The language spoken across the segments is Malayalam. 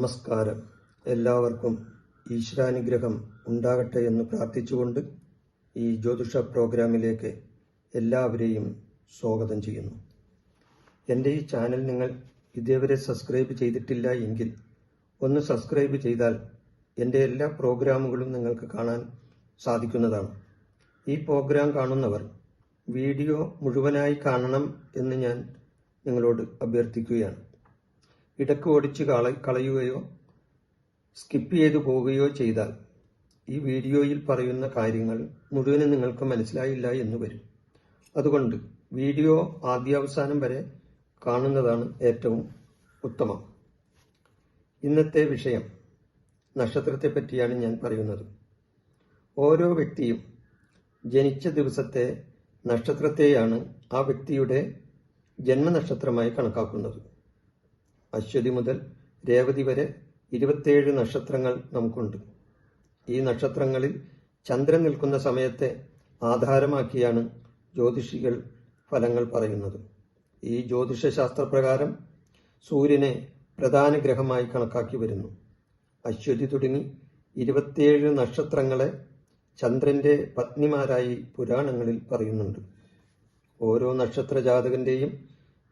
നമസ്കാരം. എല്ലാവർക്കും ഈശ്വരാനുഗ്രഹം ഉണ്ടാകട്ടെ എന്ന് പ്രാർത്ഥിച്ചുകൊണ്ട് ഈ ജ്യോതിഷ പ്രോഗ്രാമിലേക്ക് എല്ലാവരെയും സ്വാഗതം ചെയ്യുന്നു. എൻ്റെ ഈ ചാനൽ നിങ്ങൾ ഇതേവരെ സബ്സ്ക്രൈബ് ചെയ്തിട്ടില്ല എങ്കിൽ ഒന്ന് സബ്സ്ക്രൈബ് ചെയ്താൽ എൻ്റെ എല്ലാ പ്രോഗ്രാമുകളും നിങ്ങൾക്ക് കാണാൻ സാധിക്കുന്നതാണ്. ഈ പ്രോഗ്രാം കാണുന്നവർ വീഡിയോ മുഴുവനായി കാണണം എന്ന് ഞാൻ നിങ്ങളോട് അഭ്യർത്ഥിക്കുകയാണ്. ഇടയ്ക്ക് ഓടിച്ച് കളയുകയോ സ്കിപ്പ് ചെയ്തു പോവുകയോ ചെയ്താൽ ഈ വീഡിയോയിൽ പറയുന്ന കാര്യങ്ങൾ മുഴുവനും നിങ്ങൾക്ക് മനസ്സിലായില്ല എന്ന് വരും. അതുകൊണ്ട് വീഡിയോ ആദ്യാവസാനം വരെ കാണുന്നതാണ് ഏറ്റവും ഉത്തമം. ഇന്നത്തെ വിഷയം നക്ഷത്രത്തെ പറ്റിയാണ് ഞാൻ പറയുന്നത്. ഓരോ വ്യക്തിയും ജനിച്ച ദിവസത്തെ നക്ഷത്രത്തെയാണ് ആ വ്യക്തിയുടെ ജന്മനക്ഷത്രമായി കണക്കാക്കുന്നത്. അശ്വതി മുതൽ രേവതി വരെ 27 നക്ഷത്രങ്ങൾ നമുക്കുണ്ട്. ഈ നക്ഷത്രങ്ങളിൽ ചന്ദ്രൻ നിൽക്കുന്ന സമയത്തെ ആധാരമാക്കിയാണ് ജ്യോതിഷികൾ ഫലങ്ങൾ പറയുന്നത്. ഈ ജ്യോതിഷശാസ്ത്രപ്രകാരം സൂര്യനെ പ്രധാന ഗ്രഹമായി കണക്കാക്കി വരുന്നു. അശ്വതി തുടങ്ങി 27 നക്ഷത്രങ്ങളെ ചന്ദ്രന്റെ പത്നിമാരായി പുരാണങ്ങളിൽ പറയുന്നുണ്ട്. ഓരോ നക്ഷത്ര ജാതകന്റെയും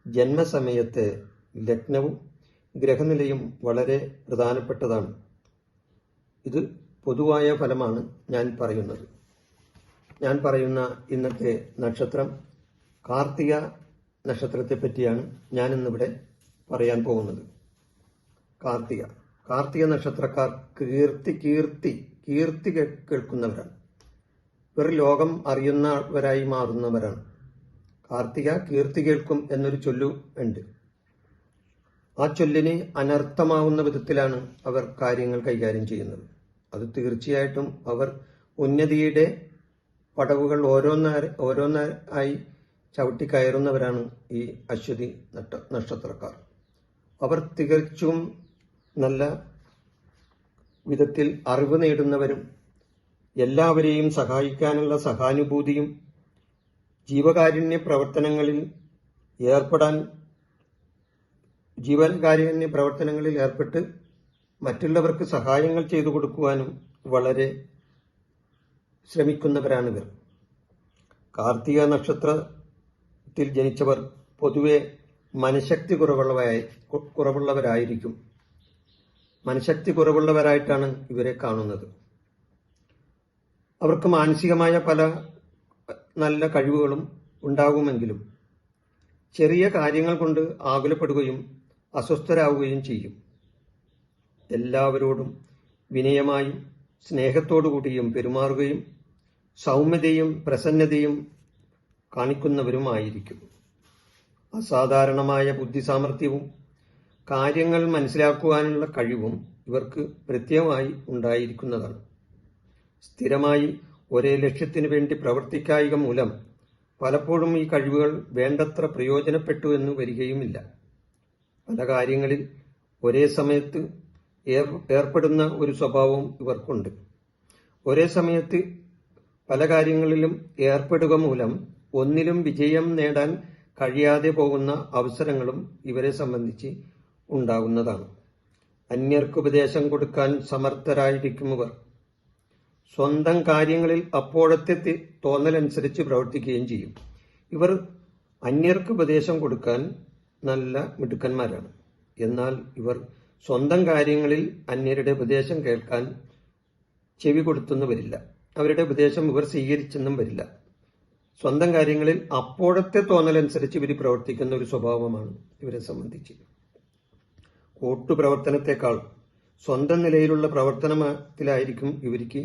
ജന്മസമയത്തെ ലഗ്നവും ഗ്രഹനിലയും വളരെ പ്രധാനപ്പെട്ടതാണ്. ഇത് പൊതുവായ ഫലമാണ് ഞാൻ പറയുന്നത്. ഞാൻ പറയുന്ന ഇന്നത്തെ നക്ഷത്രം കാർത്തിക നക്ഷത്രത്തെ പറ്റിയാണ് ഞാനിന്നിവിടെ പറയാൻ പോകുന്നത്. കാർത്തിക നക്ഷത്രക്കാർ കീർത്തി കേൾക്കുന്നവരാണ്. ഇവർ ലോകം അറിയുന്നവരായി മാറുന്നവരാണ്. കാർത്തിക കീർത്തി കേൾക്കും എന്നൊരു ചൊല്ലു ഉണ്ട്. ആ ചൊല്ലിന് അനർത്ഥമാവുന്ന വിധത്തിലാണ് അവർ കാര്യങ്ങൾ കൈകാര്യം ചെയ്യുന്നത്. അത് തീർച്ചയായിട്ടും അവർ ഉന്നതിയുടെ പടവുകൾ ഓരോന്നായി ചവിട്ടിക്കയറുന്നവരാണ് ഈ അശ്വതി നക്ഷത്രക്കാർ. അവർ തികച്ചും നല്ല വിധത്തിൽ അറിവ് നേടുന്നവരും എല്ലാവരെയും സഹായിക്കാനുള്ള സഹാനുഭൂതിയും ജീവകാരുണ്യ പ്രവർത്തനങ്ങളിൽ ഏർപ്പെട്ട് മറ്റുള്ളവർക്ക് സഹായങ്ങൾ ചെയ്തു കൊടുക്കുവാനും വളരെ ശ്രമിക്കുന്നവരാണിവർ. കാർത്തിക നക്ഷത്രത്തിൽ ജനിച്ചവർ പൊതുവെ മനഃശക്തി കുറവുള്ളവരായിരിക്കും. മനഃശക്തി കുറവുള്ളവരായിട്ടാണ് ഇവരെ കാണുന്നത്. അവർക്ക് മാനസികമായ പല നല്ല കഴിവുകളും ഉണ്ടാകുമെങ്കിലും ചെറിയ കാര്യങ്ങൾ കൊണ്ട് ആകുലപ്പെടുകയും അസ്വസ്ഥരാകുകയും ചെയ്യും. എല്ലാവരോടും വിനയമായും സ്നേഹത്തോടുകൂടിയും പെരുമാറുകയും സൗമ്യതയും പ്രസന്നതയും കാണിക്കുന്നവരുമായിരിക്കും. അസാധാരണമായ ബുദ്ധിസാമർഥ്യവും കാര്യങ്ങൾ മനസ്സിലാക്കുവാനുള്ള കഴിവും ഇവർക്ക് പ്രത്യേകമായി ഉണ്ടായിരിക്കുന്നതാണ്. സ്ഥിരമായി ഒരേ ലക്ഷ്യത്തിനു വേണ്ടി പ്രവർത്തിക്കായിക മൂലം പലപ്പോഴും ഈ കഴിവുകൾ വേണ്ടത്ര പ്രയോജനപ്പെട്ടു എന്ന് വരികയുമില്ല. പല കാര്യങ്ങളിൽ ഒരേ സമയത്ത് ഏർപ്പെടുന്ന ഒരു സ്വഭാവവും ഇവർക്കുണ്ട്. ഒരേ സമയത്ത് പല കാര്യങ്ങളിലും ഏർപ്പെടുക മൂലം ഒന്നിലും വിജയം നേടാൻ കഴിയാതെ പോകുന്ന അവസരങ്ങളും ഇവരെ സംബന്ധിച്ച് ഉണ്ടാകുന്നതാണ്. അന്യർക്ക് ഉപദേശം കൊടുക്കാൻ സമർത്ഥരായിരിക്കും ഇവർ. സ്വന്തം കാര്യങ്ങളിൽ അപ്പോഴത്തെ തോന്നലനുസരിച്ച് പ്രവർത്തിക്കുകയും ചെയ്യും. ഇവർ അന്യർക്ക് ഉപദേശം കൊടുക്കാൻ നല്ല മിടുക്കന്മാരാണ്. എന്നാൽ ഇവർ സ്വന്തം കാര്യങ്ങളിൽ അന്യരുടെ ഉപദേശം കേൾക്കാൻ ചെവി കൊടുത്തൊന്നും വരില്ല. അവരുടെ ഉപദേശം ഇവർ സ്വീകരിച്ചെന്നും വരില്ല. സ്വന്തം കാര്യങ്ങളിൽ അപ്പോഴത്തെ തോന്നലനുസരിച്ച് ഇവർ പ്രവർത്തിക്കുന്ന ഒരു സ്വഭാവമാണ് ഇവരെ സംബന്ധിച്ച്. കൂട്ടുപ്രവർത്തനത്തെക്കാൾ സ്വന്തം നിലയിലുള്ള പ്രവർത്തനത്തിലായിരിക്കും ഇവർക്ക്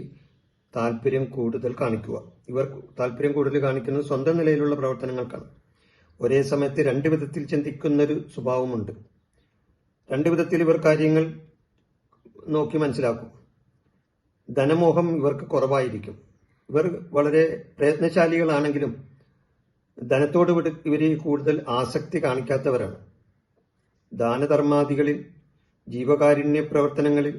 താല്പര്യം കൂടുതൽ കാണിക്കുക. ഇവർ താല്പര്യം കൂടുതൽ കാണിക്കുന്നത് സ്വന്തം നിലയിലുള്ള പ്രവർത്തനങ്ങൾക്കാണ്. ഒരേ സമയത്ത് രണ്ട് വിധത്തിൽ ചിന്തിക്കുന്നൊരു സ്വഭാവമുണ്ട്. രണ്ട് വിധത്തിൽ ഇവർ കാര്യങ്ങൾ നോക്കി മനസ്സിലാക്കും. ധനമോഹം ഇവർക്ക് കുറവായിരിക്കും. ഇവർ വളരെ പ്രയത്നശാലികളാണെങ്കിലും ധനത്തോട് ഇവർ കൂടുതൽ ആസക്തി കാണിക്കാത്തവരാണ്. ദാനധർമാദികളിൽ, ജീവകാരുണ്യ പ്രവർത്തനങ്ങളിൽ,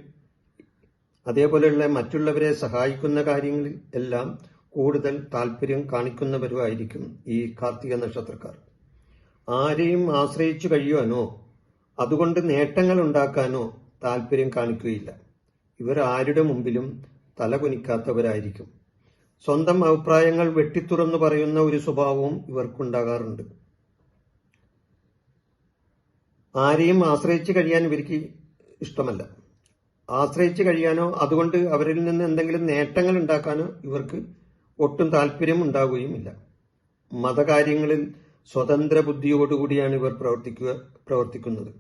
അതേപോലെയുള്ള മറ്റുള്ളവരെ സഹായിക്കുന്ന കാര്യങ്ങളിൽ എല്ലാം കൂടുതൽ താല്പര്യം കാണിക്കുന്നവരുമായിരിക്കും ഈ കാർത്തിക നക്ഷത്രക്കാർ. ആരെയും ആശ്രയിച്ചു കഴിയുവാനോ അതുകൊണ്ട് നേട്ടങ്ങൾ ഉണ്ടാക്കാനോ താല്പര്യം കാണിക്കുകയില്ല. ഇവർ ആരുടെ മുമ്പിലും തലകുനിക്കാത്തവരായിരിക്കും. സ്വന്തം അഭിപ്രായങ്ങൾ വെട്ടിത്തുറന്നു പറയുന്ന ഒരു സ്വഭാവവും ഇവർക്കുണ്ടാകാറുണ്ട്. ആരെയും ആശ്രയിച്ച് കഴിയാൻ ഇവർക്ക് ഇഷ്ടമല്ല. ആശ്രയിച്ച് കഴിയാനോ അതുകൊണ്ട് അവരിൽ നിന്ന് എന്തെങ്കിലും നേട്ടങ്ങൾ ഉണ്ടാക്കാനോ ഇവർക്ക് ഒട്ടും താല്പര്യം ഉണ്ടാവുകയുമില്ല. മതകാര്യങ്ങളിൽ സ്വതന്ത്ര ബുദ്ധിയോടുകൂടിയാണ് ഇവർ പ്രവർത്തിക്കുന്നത്,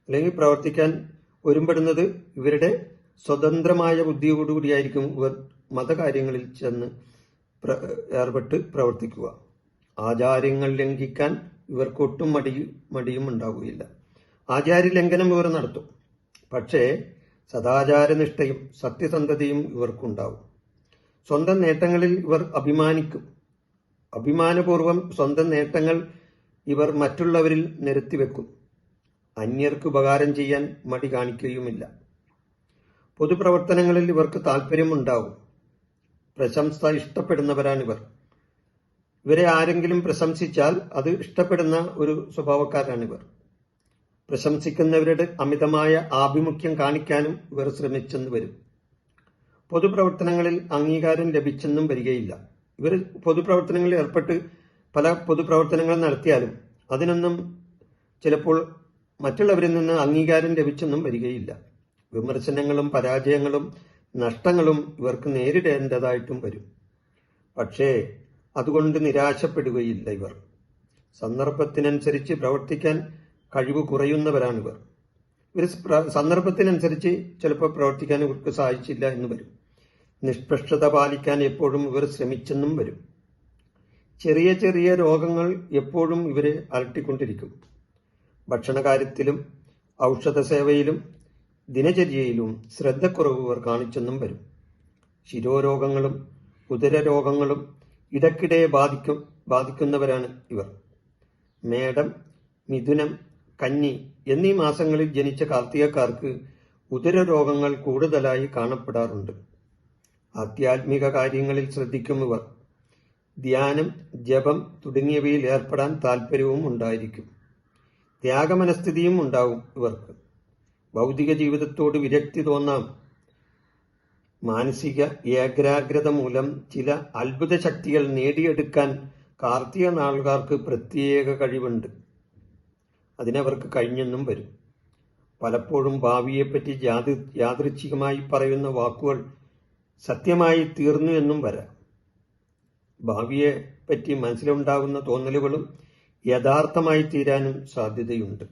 അല്ലെങ്കിൽ പ്രവർത്തിക്കാൻ ഒരുമ്പെടുന്നത് ഇവരുടെ സ്വതന്ത്രമായ ബുദ്ധിയോടുകൂടിയായിരിക്കും ഇവർ മതകാര്യങ്ങളിൽ ചെന്ന് ഏർപ്പെട്ട് പ്രവർത്തിക്കുക. ആചാര്യങ്ങൾ ലംഘിക്കാൻ ഇവർക്ക് ഒട്ടും മടിയും ഉണ്ടാവുകയില്ല. ആചാര്യ ലംഘനം ഇവർ നടത്തും, പക്ഷേ സദാചാരനിഷ്ഠയും സത്യസന്ധതയും ഇവർക്കുണ്ടാവും. സ്വന്തം നേട്ടങ്ങളിൽ ഇവർ അഭിമാനിക്കും. അഭിമാനപൂർവം സ്വന്തം നേട്ടങ്ങൾ ഇവർ മറ്റുള്ളവരിൽ നിരത്തിവെക്കും. അന്യർക്ക് ഉപകാരം ചെയ്യാൻ മടി കാണിക്കുകയുമില്ല. പൊതുപ്രവർത്തനങ്ങളിൽ ഇവർക്ക് താല്പര്യമുണ്ടാവും. പ്രശംസ ഇഷ്ടപ്പെടുന്നവരാണിവർ. ഇവരെ ആരെങ്കിലും പ്രശംസിച്ചാൽ അത് ഇഷ്ടപ്പെടുന്ന ഒരു സ്വഭാവക്കാരാണിവർ. പ്രശംസിക്കുന്നവരുടെ അമിതമായ ആഭിമുഖ്യം കാണിക്കാനും ഇവർ ശ്രമിച്ചെന്ന് വരും. പൊതുപ്രവർത്തനങ്ങളിൽ അംഗീകാരം ലഭിച്ചെന്നും വരികയില്ല. ഇവർ പൊതുപ്രവർത്തനങ്ങളിൽ ഏർപ്പെട്ട് പല പൊതുപ്രവർത്തനങ്ങൾ നടത്തിയാലും അതിനൊന്നും ചിലപ്പോൾ മറ്റുള്ളവരിൽ നിന്ന് അംഗീകാരം ലഭിച്ചെന്നും വരികയില്ല. വിമർശനങ്ങളും പരാജയങ്ങളും നഷ്ടങ്ങളും ഇവർക്ക് നേരിടേണ്ടതായിട്ടും വരും. പക്ഷേ അതുകൊണ്ട് നിരാശപ്പെടുകയില്ല ഇവർ. സന്ദർഭത്തിനനുസരിച്ച് പ്രവർത്തിക്കാൻ കഴിവ് കുറയുന്നവരാണിവർ. ഇവർ സന്ദർഭത്തിനനുസരിച്ച് ചിലപ്പോൾ പ്രവർത്തിക്കാൻ ഇവർക്ക് സാധിച്ചില്ല എന്ന് വരും. നിഷ്പക്ഷത പാലിക്കാൻ എപ്പോഴും ഇവർ ശ്രമിച്ചെന്നും വരും. ചെറിയ ചെറിയ രോഗങ്ങൾ എപ്പോഴും ഇവരെ അലട്ടിക്കൊണ്ടിരിക്കും. ഭക്ഷണകാര്യത്തിലും ഔഷധ സേവയിലും ദിനചര്യയിലും ശ്രദ്ധക്കുറവ് ഇവർ കാണിച്ചെന്നും വരും. ശിരോരോഗങ്ങളും ഉദരരോഗങ്ങളും ഇടയ്ക്കിടെ ബാധിക്കുന്നവരാണ് ഇവർ. മേടം, മിഥുനം, കന്നി എന്നീ മാസങ്ങളിൽ ജനിച്ച കാർത്തികക്കാർക്ക് ഉദരരോഗങ്ങൾ കൂടുതലായി കാണപ്പെടാറുണ്ട്. ആധ്യാത്മിക കാര്യങ്ങളിൽ ശ്രദ്ധിക്കും ഇവർ. ധ്യാനം, ജപം തുടങ്ങിയവയിൽ ഏർപ്പെടാൻ താല്പര്യവും ഉണ്ടായിരിക്കും. ത്യാഗമനസ്ഥിതിയും ഉണ്ടാവും ഇവർക്ക്. ഭൗതിക ജീവിതത്തോട് വിരക്തി തോന്നാം. മാനസിക ഏകാഗ്രത മൂലം ചില അത്ഭുത ശക്തികൾ നേടിയെടുക്കാൻ കാർത്തിക നാളുകാർക്ക് പ്രത്യേക കഴിവുണ്ട്. അതിനവർക്ക് കഴിഞ്ഞെന്നും വരും. പലപ്പോഴും ഭാവിയെപ്പറ്റി യാദൃച്ഛികമായി പറയുന്ന വാക്കുകൾ സത്യമായി തീർന്നു എന്നും വരാം. ഭാവിയെപ്പറ്റി മനസ്സിലുണ്ടാകുന്ന തോന്നലുകളും യഥാർത്ഥമായി തീരാനും സാധ്യതയുണ്ട്.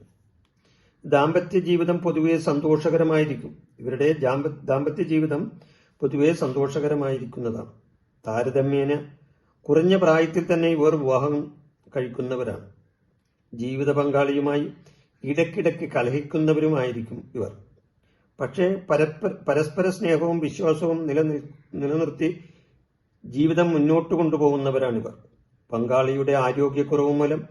ദാമ്പത്യ ജീവിതം പൊതുവെ സന്തോഷകരമായിരിക്കും. ഇവരുടെ ദാമ്പത്യ ജീവിതം പൊതുവെ സന്തോഷകരമായിരിക്കുന്നതാണ്. താരതമ്യേന കുറഞ്ഞ പ്രായത്തിൽ തന്നെ ഇവർ വിവാഹം കഴിക്കുന്നവരാണ്. ജീവിത പങ്കാളിയുമായി ഇടയ്ക്കിടയ്ക്ക് കലഹിക്കുന്നവരുമായിരിക്കും ഇവർ. പക്ഷേ പരസ്പര സ്നേഹവും വിശ്വാസവും നിലനിർത്തി ജീവിതം മുന്നോട്ട് കൊണ്ടുപോകുന്നവരാണിവർ. പങ്കാളിയുടെ ആരോഗ്യക്കുറവ് മൂലം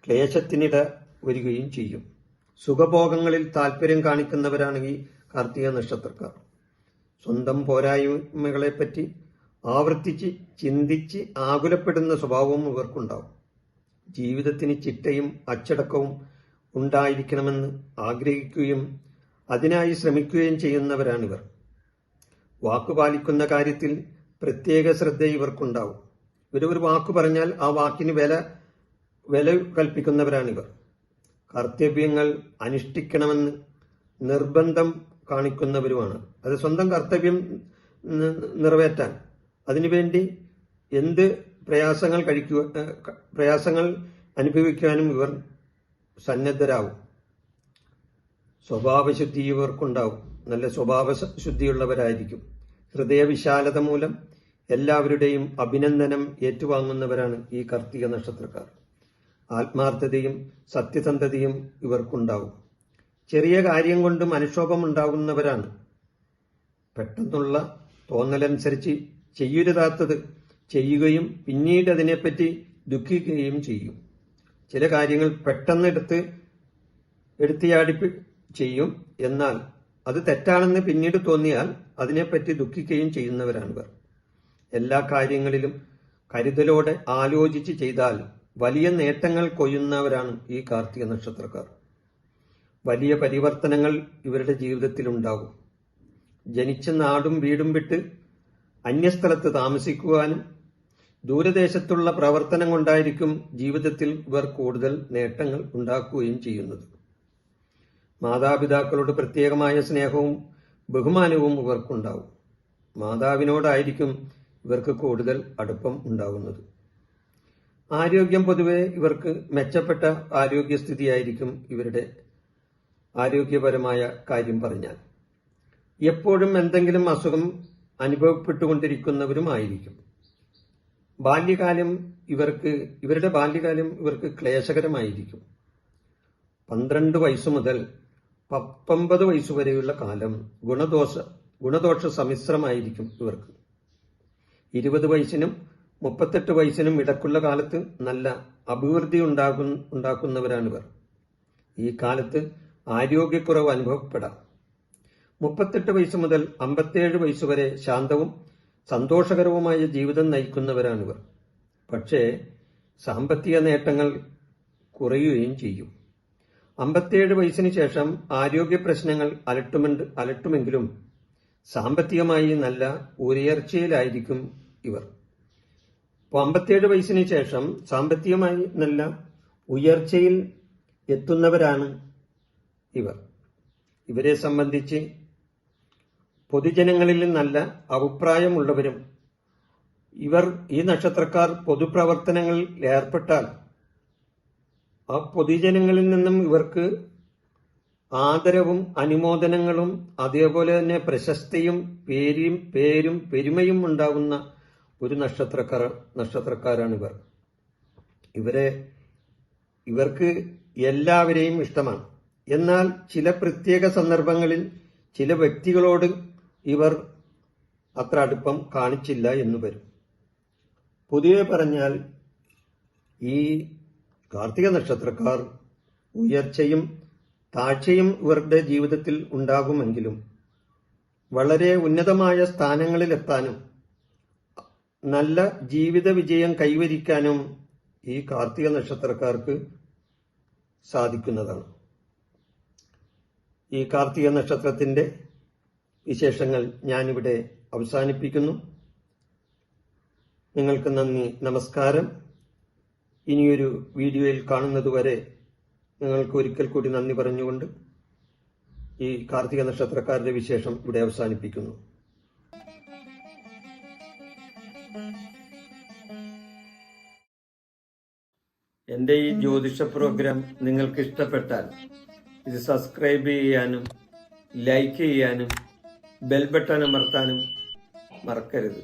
ക്ലേശത്തിനിട വരികയും ചെയ്യും. സുഖഭോഗങ്ങളിൽ താല്പര്യം കാണിക്കുന്നവരാണ് ഈ കാർത്തിക നക്ഷത്രക്കാർ. സ്വന്തം പോരായ്മകളെപ്പറ്റി ആവർത്തിച്ച് ചിന്തിച്ച് ആകുലപ്പെടുന്ന സ്വഭാവവും ഇവർക്കുണ്ടാവും. ജീവിതത്തിന് ചിട്ടയും അച്ചടക്കവും ഉണ്ടായിരിക്കണമെന്ന് ആഗ്രഹിക്കുകയും അതിനായി ശ്രമിക്കുകയും ചെയ്യുന്നവരാണിവർ. വാക്കുപാലിക്കുന്ന കാര്യത്തിൽ പ്രത്യേക ശ്രദ്ധ ഇവർക്കുണ്ടാവും. ഇവരൊരു വാക്ക് പറഞ്ഞാൽ ആ വാക്കിന് വില കൽപ്പിക്കുന്നവരാണിവർ. കർത്തവ്യങ്ങൾ അനുഷ്ഠിക്കണമെന്ന് നിർബന്ധം കാണിക്കുന്നവരുമാണ്. അത് സ്വന്തം കർത്തവ്യം നിറവേറ്റാൻ അതിനുവേണ്ടി എന്ത് പ്രയാസങ്ങൾ അനുഭവിക്കാനും ഇവർ സന്നദ്ധരാകും. സ്വഭാവശുദ്ധി ഇവർക്കുണ്ടാവും. നല്ല സ്വഭാവശുദ്ധിയുള്ളവരായിരിക്കും. ഹൃദയവിശാലത മൂലം എല്ലാവരുടെയും അഭിനന്ദനം ഏറ്റുവാങ്ങുന്നവരാണ് ഈ കാർത്തിക നക്ഷത്രക്കാർ. ആത്മാർത്ഥതയും സത്യസന്ധതയും ഇവർക്കുണ്ടാവും. ചെറിയ കാര്യം കൊണ്ട് മനക്ഷോഭം ഉണ്ടാകുന്നവരാണ്. പെട്ടെന്നുള്ള തോന്നലനുസരിച്ച് ചെയ്യരുതാത്തത് ചെയ്യുകയും പിന്നീട് അതിനെപ്പറ്റി ദുഃഖിക്കുകയും ചെയ്യും. ചില കാര്യങ്ങൾ പെട്ടെന്ന് എടുത്തിയാടി ചെയ്യും. എന്നാൽ അത് തെറ്റാണെന്ന് പിന്നീട് തോന്നിയാൽ അതിനെപ്പറ്റി ദുഃഖിക്കുകയും ചെയ്യുന്നവരാണിവർ. എല്ലാ കാര്യങ്ങളിലും കരുതലോടെ ആലോചിച്ച് ചെയ്താൽ വലിയ നേട്ടങ്ങൾ കൊയ്യുന്നവരാണ് ഈ കാർത്തിക നക്ഷത്രക്കാർ. വലിയ പരിവർത്തനങ്ങൾ ഇവരുടെ ജീവിതത്തിൽ ഉണ്ടാകും. ജനിച്ച നാടും വീടും വിട്ട് അന്യസ്ഥലത്ത് താമസിക്കുവാനും ദൂരദേശത്തുള്ള പ്രവർത്തനം കൊണ്ടായിരിക്കും ജീവിതത്തിൽ ഇവർ കൂടുതൽ നേട്ടങ്ങൾ ഉണ്ടാക്കുകയും ചെയ്യുന്നത്. മാതാപിതാക്കളോട് പ്രത്യേകമായ സ്നേഹവും ബഹുമാനവും ഇവർക്കുണ്ടാവും. മാതാവിനോടായിരിക്കും ഇവർക്ക് കൂടുതൽ അടുപ്പം ഉണ്ടാകുന്നത്. ആരോഗ്യം പൊതുവെ ഇവർക്ക് മെച്ചപ്പെട്ട ആരോഗ്യസ്ഥിതിയായിരിക്കും. ഇവരുടെ ആരോഗ്യപരമായ കാര്യം പറഞ്ഞാൽ എപ്പോഴും എന്തെങ്കിലും അസുഖം അനുഭവപ്പെട്ടുകൊണ്ടിരിക്കുന്നവരുമായിരിക്കും. ഇവരുടെ ബാല്യകാലം ഇവർക്ക് ക്ലേശകരമായിരിക്കും. 12 വയസ്സു മുതൽ 19 വയസ്സുവരെയുള്ള കാലം ഗുണദോഷ സമ്മിശ്രമായിരിക്കും ഇവർക്ക്. 20 വയസ്സിനും 38 വയസ്സിനും ഇടക്കുള്ള കാലത്ത് നല്ല അഭിവൃദ്ധി ഉണ്ടാക്കുന്നവരാണിവർ. ഈ കാലത്ത് ആരോഗ്യക്കുറവ് അനുഭവപ്പെടാം. 38 വയസ്സ് മുതൽ 57 വയസ്സുവരെ ശാന്തവും സന്തോഷകരവുമായ ജീവിതം നയിക്കുന്നവരാണിവർ. പക്ഷേ സാമ്പത്തിക നേട്ടങ്ങൾ കുറയുകയും ചെയ്യും. 57 വയസ്സിന് ശേഷം ആരോഗ്യ പ്രശ്നങ്ങൾ അലട്ടുമെങ്കിലും സാമ്പത്തികമായി നല്ല ഉയർച്ചയിലായിരിക്കും ഇവർ. 57 വയസ്സിന് ശേഷം സാമ്പത്തികമായി നല്ല ഉയർച്ചയിൽ എത്തുന്നവരാണ് ഇവർ. ഇവരെ സംബന്ധിച്ച് പൊതുജനങ്ങളിൽ നല്ല അഭിപ്രായമുള്ളവരും ഈ നക്ഷത്രക്കാർ പൊതുപ്രവർത്തനങ്ങളിൽ ഏർപ്പെട്ടാൽ ആ പൊതുജനങ്ങളിൽ നിന്നും ഇവർക്ക് ആദരവും അനുമോദനങ്ങളും അതേപോലെ തന്നെ പ്രശസ്തിയും പേരും പെരുമയും ഉണ്ടാകുന്ന ഒരു നക്ഷത്രക്കാരാണ് ഇവർ. ഇവർക്ക് എല്ലാവരെയും ഇഷ്ടമാണ്. എന്നാൽ ചില പ്രത്യേക സന്ദർഭങ്ങളിൽ ചില വ്യക്തികളോട് ഇവർ അത്ര അടുപ്പം കാണിച്ചില്ല എന്ന് വരും. പൊതുവെ പറഞ്ഞാൽ ഈ കാർത്തിക നക്ഷത്രക്കാർ ഉയർച്ചയും താഴ്ചയും ഇവരുടെ ജീവിതത്തിൽ ഉണ്ടാകുമെങ്കിലും വളരെ ഉന്നതമായ സ്ഥാനങ്ങളിലെത്താനും നല്ല ജീവിത വിജയം കൈവരിക്കാനും ഈ കാർത്തിക നക്ഷത്രക്കാർക്ക് സാധിക്കുന്നതാണ്. ഈ കാർത്തിക നക്ഷത്രത്തിന്റെ വിശേഷങ്ങൾ ഞാനിവിടെ അവസാനിപ്പിക്കുന്നു. നിങ്ങൾക്ക് നന്ദി, നമസ്കാരം. ഇനിയൊരു വീഡിയോയിൽ കാണുന്നതുവരെ നിങ്ങൾക്ക് ഒരിക്കൽ കൂടി നന്ദി പറഞ്ഞുകൊണ്ട് ഈ കാർത്തിക നക്ഷത്രക്കാരുടെ വിശേഷം ഇവിടെ അവസാനിപ്പിക്കുന്നു. എൻ്റെ ഈ ജ്യോതിഷ പ്രോഗ്രാം നിങ്ങൾക്ക് ഇഷ്ടപ്പെട്ടാൽ ഇത് സബ്സ്ക്രൈബ് ചെയ്യാനും ലൈക്ക് ചെയ്യാനും ബെൽ ബട്ടൺ അമർത്താനും മറക്കരുത്.